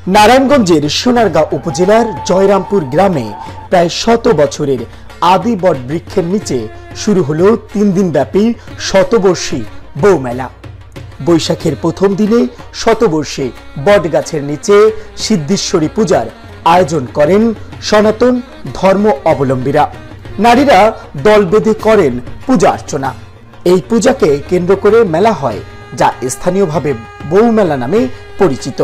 নারায়ণগঞ্জের সোনারগাঁও উপজেলার জয়রামপুর গ্রামে প্রায় 100 বছরের আদি বট বৃক্ষের নিচে শুরু হলো 3 দিন ব্যাপী শতবর্ষী বউ মেলা। বৈশাখের প্রথম দিনে শতবর্ষী বট গাছের নিচে সিদ্ধেশ্বরী পূজার আয়োজন করেন সনাতন ধর্ম অবলম্বীরা। নারীরা দল বেঁধে করেন পূজা অর্চনা। এই পূজাকে কেন্দ্র করে মেলা হয়, যা স্থানীয়ভাবে বউ মেলা নামে পরিচিত।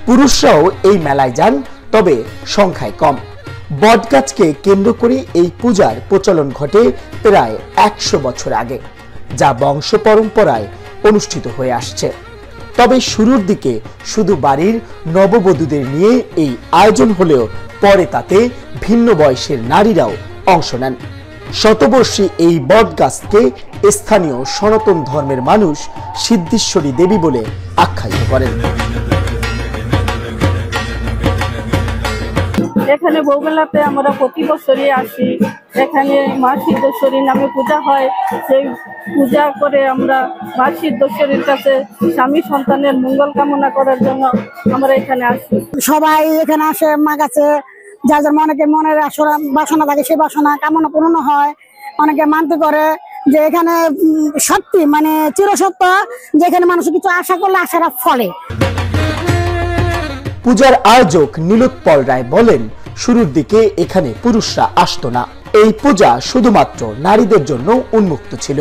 পুরুষরাও এই মেলায় যান, তবে সংখ্যায় কম। বটগাছকে কেন্দ্র করে এই পূজার প্রচলন ঘটে প্রায় 100 বছর আগে, যা বংশ পরম্পরায় অনুষ্ঠিত হয়ে আসছে। তবে শুরুর দিকে শুধু বাড়ির নববধূদের নিয়ে এই আয়োজন হলেও পরে তাতে ভিন্ন বয়সের নারীরাও অংশ নেন। শতবর্ষী এই বটগাছকে স্থানীয় সনাতন ধর্মের মানুষ সিদ্ধেশ্বরী দেবী বলে আখ্যায়িত করেন। এখানে বউমেলাতে আমরা প্রতি বছরই আসি। এখানে মা সিদ্ধেশ্বরী নামে পূজা হয়। সেই পূজা করে আমরা মা সিদ্ধেশ্বরীর কাছে স্বামী সন্তানের মঙ্গল কামনা করার জন্য আমরা এখানে আসি। সবাই এখানে আসে মা কাছে, যার যার মনের বাসনা থাকে সেই বাসনা কামনা পূর্ণ হয়। অনেকে মানতে করে যে এখানে সত্যি চিরসত্য, যে এখানে মানুষ কিছু আশা করলে আশারা ফলে। পূজার আয়োজক নীলোৎপল রায় বলেন, শুরুর দিকে এখানে পুরুষরা আসতো না। এই পূজা শুধুমাত্র নারীদের জন্য উন্মুক্ত ছিল।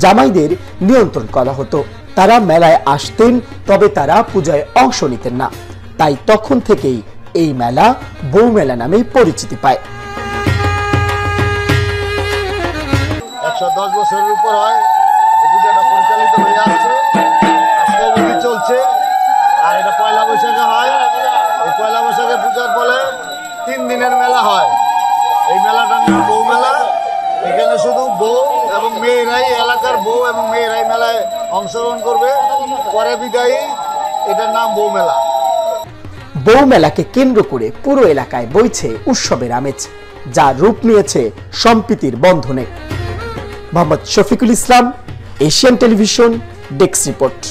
জামাইদের নিয়ন্ত্রণ করা হতো। তারা মেলায় আসতেন, তবে তারা পূজায় অংশ নিতেন না। তাই তখন থেকেই এই মেলা বউ মেলা নামে পরিচিতি পায়। 110 বছরের উপর হয় পূজাটা পরিচালিত হয়ে আসছে, চলছে। আর এটা পয়লা বৈশাখে হয়। এই পয়লা বৈশাখে পূজার ফলে 3 দিনের মেলা হয়। এই মেলাটার নাম বউ মেলা। এখানে শুধু বউ এবং মেয়েরাই, এলাকার বউ এবং মেয়েরাই মেলায় অংশগ্রহণ করবে। পরে বিদায়ী, এটার নাম বউ মেলা। বউ মেলাকে কেন্দ্র করে পুরো এলাকায় বইছে উৎসবের আমেজ, যা রূপ নিয়েছে সম্প্রীতির বন্ধনে। Mohammad Shafiqul Islam, Asian television, desk report.